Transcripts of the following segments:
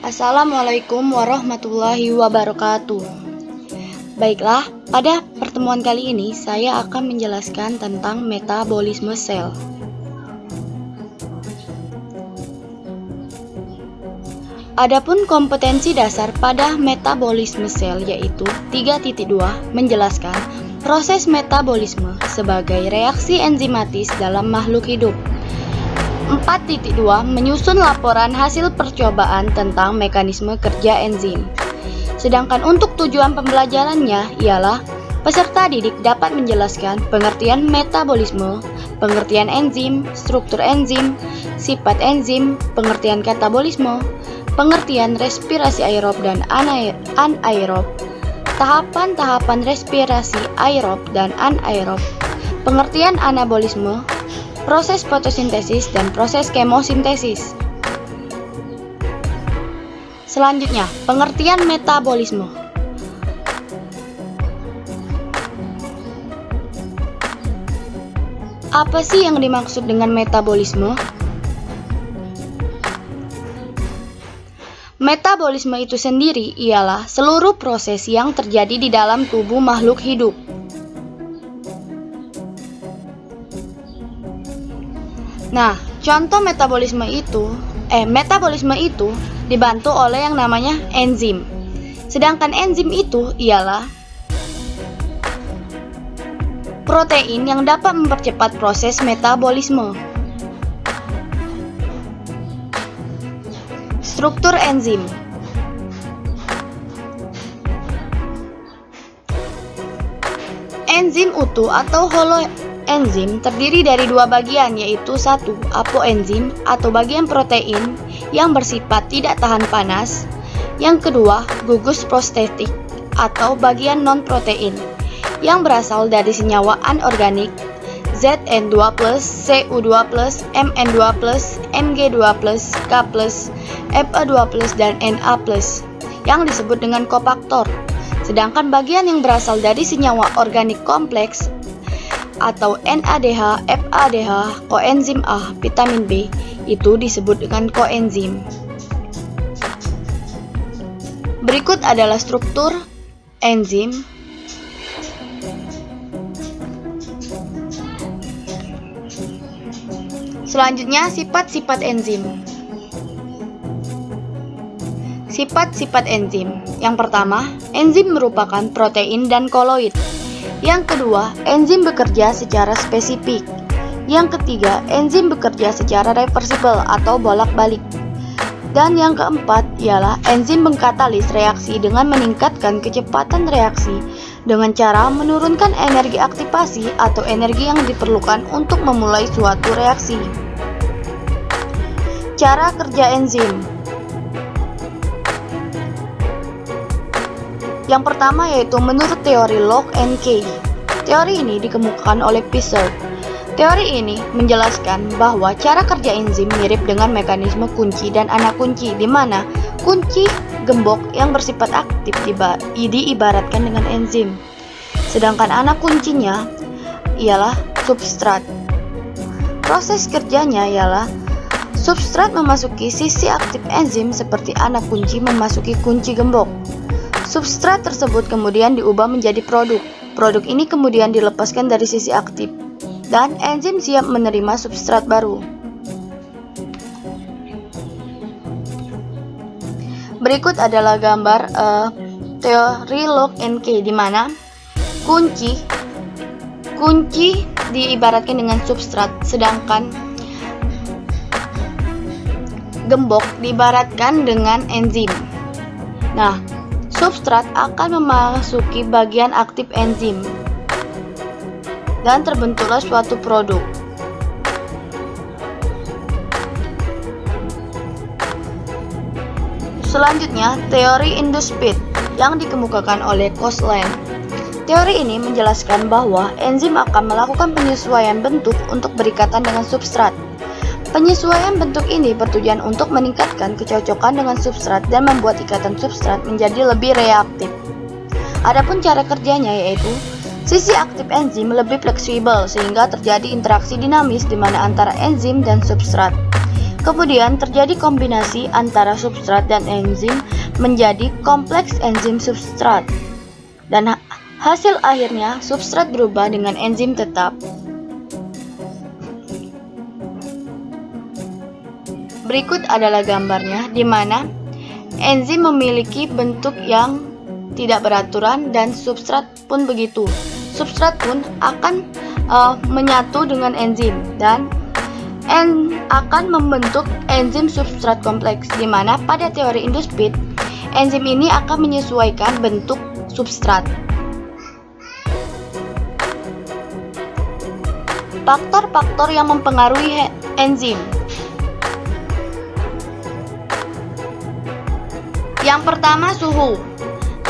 Assalamualaikum warahmatullahi wabarakatuh. Baiklah, pada pertemuan kali ini saya akan menjelaskan tentang metabolisme sel. Adapun kompetensi dasar pada metabolisme sel yaitu 3.2 menjelaskan proses metabolisme sebagai reaksi enzimatis dalam makhluk hidup. 4.2 menyusun laporan hasil percobaan tentang mekanisme kerja enzim. Sedangkan untuk tujuan pembelajarannya ialah peserta didik dapat menjelaskan pengertian metabolisme, pengertian enzim, struktur enzim, sifat enzim, pengertian katabolisme, pengertian respirasi aerob dan anaerob, tahapan-tahapan respirasi aerob dan anaerob, pengertian anabolisme, proses fotosintesis dan proses kemosintesis. Selanjutnya, pengertian metabolisme. Apa sih yang dimaksud dengan metabolisme? Metabolisme itu sendiri ialah seluruh proses yang terjadi di dalam tubuh makhluk hidup. Nah, contoh metabolisme itu dibantu oleh yang namanya enzim. Sedangkan enzim itu ialah protein yang dapat mempercepat proses metabolisme. Struktur enzim. Enzim utuh atau holoenzim terdiri dari dua bagian, yaitu satu, apoenzim atau bagian protein yang bersifat tidak tahan panas. Yang kedua, gugus prostetik atau bagian non-protein yang berasal dari senyawa anorganik Zn2+, Cu2+, Mn2+, Mg2+, K+, Fe2+, dan Na+, yang disebut dengan kofaktor. Sedangkan bagian yang berasal dari senyawa organik kompleks atau NADH, FADH, koenzim A, vitamin B, itu disebut dengan koenzim. Berikut adalah struktur enzim. Selanjutnya, sifat-sifat enzim. Sifat-sifat enzim. Yang pertama, enzim merupakan protein dan koloid. Yang kedua, enzim bekerja secara spesifik. Yang ketiga, enzim bekerja secara reversibel atau bolak-balik. Dan yang keempat ialah enzim mengkatalis reaksi dengan meningkatkan kecepatan reaksi dengan cara menurunkan energi aktivasi atau energi yang diperlukan untuk memulai suatu reaksi. Cara kerja enzim. Yang pertama yaitu menurut teori Lock and Key. Teori ini dikemukakan oleh Fischer. Teori ini menjelaskan bahwa cara kerja enzim mirip dengan mekanisme kunci dan anak kunci, di mana kunci gembok yang bersifat aktif diibaratkan dengan enzim. Sedangkan anak kuncinya ialah substrat. Proses kerjanya ialah substrat memasuki sisi aktif enzim seperti anak kunci memasuki kunci gembok. Substrat tersebut kemudian diubah menjadi produk. Produk ini kemudian dilepaskan dari sisi aktif, dan enzim siap menerima substrat baru. Berikut adalah gambar teori Lock and Key, di mana kunci diibaratkan dengan substrat, sedangkan gembok diibaratkan dengan enzim. Nah, substrat akan memasuki bagian aktif enzim dan terbentuklah suatu produk. Selanjutnya, teori induced speed yang dikemukakan oleh Kosland. Teori ini menjelaskan bahwa enzim akan melakukan penyesuaian bentuk untuk berikatan dengan substrat. Penyesuaian bentuk ini bertujuan untuk meningkatkan kecocokan dengan substrat dan membuat ikatan substrat menjadi lebih reaktif. Adapun cara kerjanya yaitu sisi aktif enzim lebih fleksibel sehingga terjadi interaksi dinamis di mana antara enzim dan substrat. Kemudian terjadi kombinasi antara substrat dan enzim menjadi kompleks enzim substrat. Dan hasil akhirnya substrat berubah dengan enzim tetap. Berikut adalah gambarnya di mana enzim memiliki bentuk yang tidak beraturan dan substrat pun begitu. Substrat pun akan menyatu dengan enzim dan akan membentuk enzim substrat kompleks, di mana pada teori induced speed enzim ini akan menyesuaikan bentuk substrat. Faktor-faktor yang mempengaruhi enzim. Yang pertama, suhu.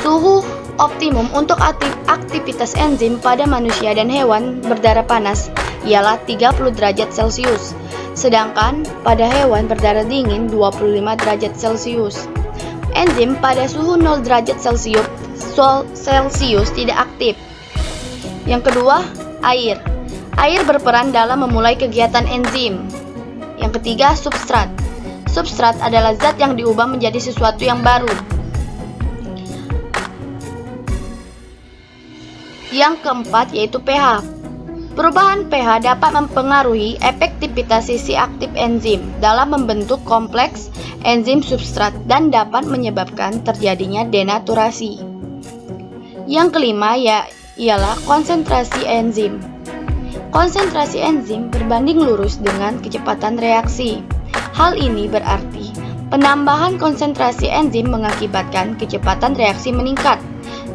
Suhu optimum untuk aktivitas enzim pada manusia dan hewan berdarah panas ialah 30 derajat Celcius, sedangkan pada hewan berdarah dingin 25 derajat Celcius. Enzim pada suhu 0 derajat Celcius tidak aktif. Yang kedua, air. Air berperan dalam memulai kegiatan enzim. Yang ketiga, substrat. Substrat adalah zat yang diubah menjadi sesuatu yang baru. Yang keempat yaitu pH. Perubahan pH dapat mempengaruhi efektivitas sisi aktif enzim dalam membentuk kompleks enzim substrat dan dapat menyebabkan terjadinya denaturasi. Yang kelima ialah konsentrasi enzim. Konsentrasi enzim berbanding lurus dengan kecepatan reaksi. Hal ini berarti penambahan konsentrasi enzim mengakibatkan kecepatan reaksi meningkat,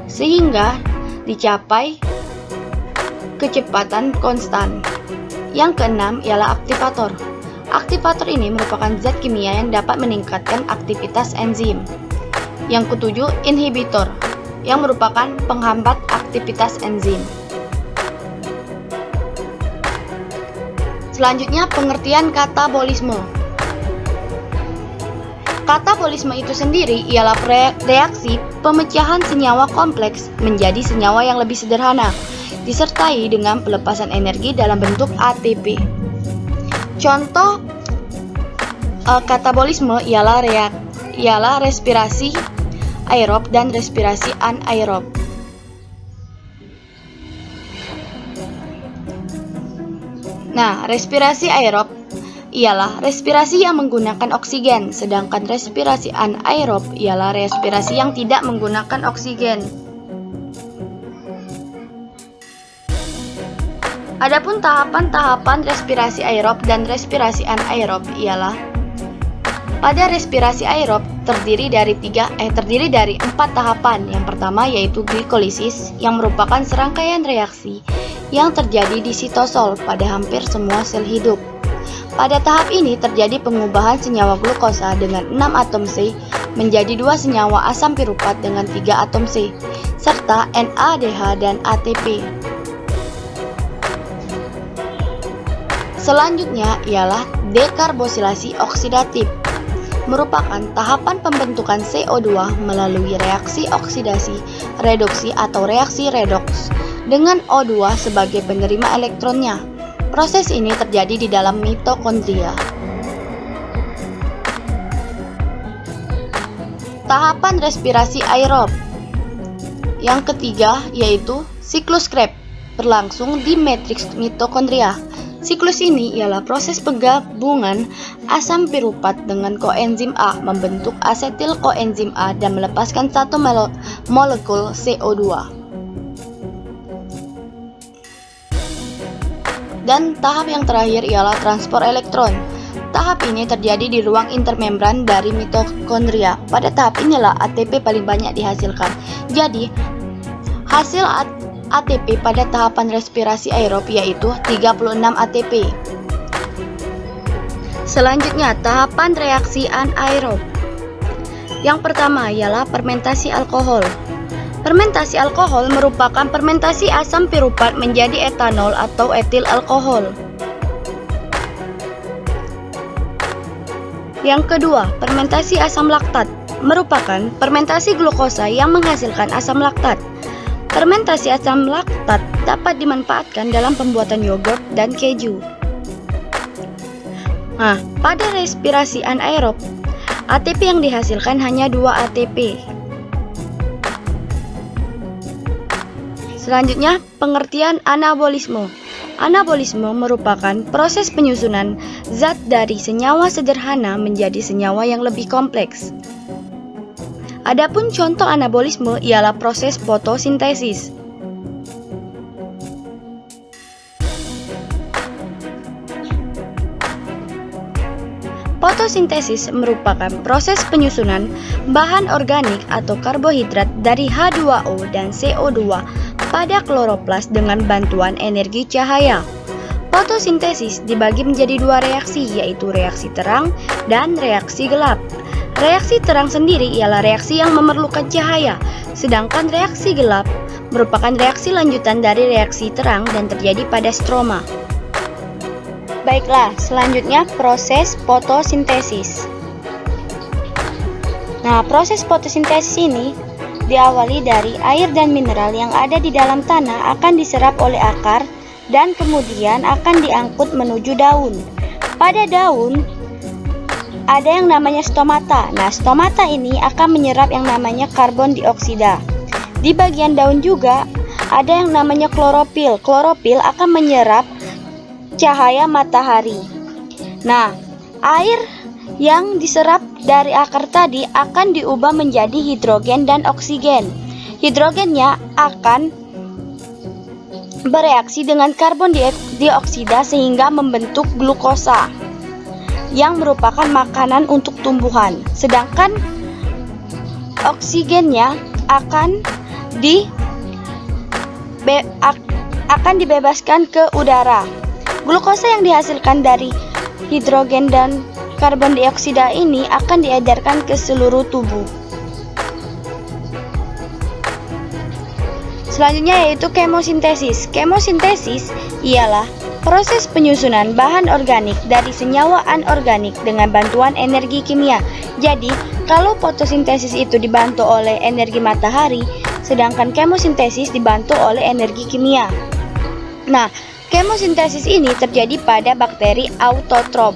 sehingga dicapai kecepatan konstan. Yang keenam ialah aktivator. Aktivator ini merupakan zat kimia yang dapat meningkatkan aktivitas enzim. Yang ketujuh, inhibitor, yang merupakan penghambat aktivitas enzim. Selanjutnya, pengertian katabolisme. Katabolisme itu sendiri ialah reaksi pemecahan senyawa kompleks menjadi senyawa yang lebih sederhana, disertai dengan pelepasan energi dalam bentuk ATP. Contoh katabolisme ialah respirasi aerob dan respirasi anaerob. Nah, respirasi aerob ialah respirasi yang menggunakan oksigen, sedangkan respirasi anaerob ialah respirasi yang tidak menggunakan oksigen. Adapun tahapan-tahapan respirasi aerob dan respirasi anaerob ialah: pada respirasi aerob terdiri dari 4 tahapan. Yang pertama yaitu glikolisis, yang merupakan serangkaian reaksi yang terjadi di sitosol pada hampir semua sel hidup. Pada tahap ini terjadi pengubahan senyawa glukosa dengan 6 atom C menjadi 2 senyawa asam piruvat dengan 3 atom C, serta NADH dan ATP. Selanjutnya ialah dekarbosilasi oksidatif, merupakan tahapan pembentukan CO2 melalui reaksi oksidasi reduksi atau reaksi redoks dengan O2 sebagai penerima elektronnya. Proses ini terjadi di dalam mitokondria. Tahapan respirasi aerob. Yang ketiga yaitu siklus Krebs, berlangsung di matriks mitokondria. Siklus ini ialah proses penggabungan asam piruvat dengan koenzim A membentuk asetil koenzim A dan melepaskan satu molekul CO2. Dan tahap yang terakhir ialah transport elektron. Tahap ini terjadi di ruang intermembran dari mitokondria. Pada tahap inilah ATP paling banyak dihasilkan. Jadi, hasil ATP pada tahapan respirasi aerob yaitu 36 ATP. Selanjutnya, tahapan reaksi anaerob. Yang pertama ialah fermentasi alkohol. Fermentasi alkohol merupakan fermentasi asam piruvat menjadi etanol atau etil alkohol. Yang kedua, fermentasi asam laktat merupakan fermentasi glukosa yang menghasilkan asam laktat. Fermentasi asam laktat dapat dimanfaatkan dalam pembuatan yogurt dan keju. Nah, pada respirasi anaerob, ATP yang dihasilkan hanya 2 ATP. Selanjutnya, pengertian anabolisme. Anabolisme merupakan proses penyusunan zat dari senyawa sederhana menjadi senyawa yang lebih kompleks. Adapun contoh anabolisme ialah proses fotosintesis. Fotosintesis merupakan proses penyusunan bahan organik atau karbohidrat dari H2O dan CO2 pada kloroplas dengan bantuan energi cahaya. Fotosintesis dibagi menjadi 2 reaksi, yaitu reaksi terang dan reaksi gelap. Reaksi terang sendiri ialah reaksi yang memerlukan cahaya, sedangkan reaksi gelap merupakan reaksi lanjutan dari reaksi terang dan terjadi pada stroma. Baiklah, selanjutnya proses fotosintesis. Nah, proses fotosintesis ini diawali dari air dan mineral yang ada di dalam tanah akan diserap oleh akar dan kemudian akan diangkut menuju daun. Pada daun ada yang namanya stomata. Nah, stomata ini akan menyerap yang namanya karbon dioksida. Di bagian daun juga ada yang namanya klorofil. Klorofil akan menyerap cahaya matahari. Nah, air yang diserap dari akar tadi akan diubah menjadi hidrogen dan oksigen. Hidrogennya akan bereaksi dengan karbon dioksida sehingga membentuk glukosa yang merupakan makanan untuk tumbuhan. Sedangkan oksigennya akan dibebaskan ke udara. Glukosa yang dihasilkan dari hidrogen dan karbon dioksida ini akan diedarkan ke seluruh tubuh. Selanjutnya yaitu kemosintesis. Kemosintesis ialah proses penyusunan bahan organik dari senyawa anorganik dengan bantuan energi kimia. Jadi, kalau fotosintesis itu dibantu oleh energi matahari, sedangkan kemosintesis dibantu oleh energi kimia. Nah, kemosintesis ini terjadi pada bakteri autotrof.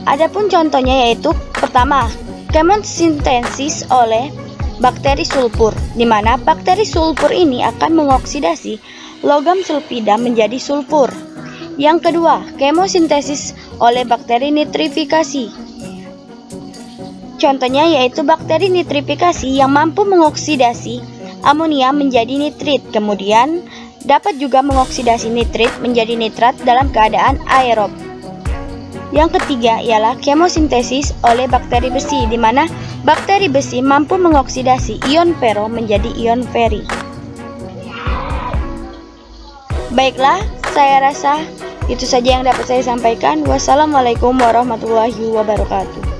Adapun contohnya yaitu pertama, kemosintesis oleh bakteri sulfur, di mana bakteri sulfur ini akan mengoksidasi logam sulfida menjadi sulfur. Yang kedua, kemosintesis oleh bakteri nitrifikasi. Contohnya yaitu bakteri nitrifikasi yang mampu mengoksidasi amonia menjadi nitrit, kemudian dapat juga mengoksidasi nitrit menjadi nitrat dalam keadaan aerob. Yang ketiga ialah kemosintesis oleh bakteri besi, di mana bakteri besi mampu mengoksidasi ion fero menjadi ion feri. Baiklah, saya rasa itu saja yang dapat saya sampaikan. Wassalamualaikum warahmatullahi wabarakatuh.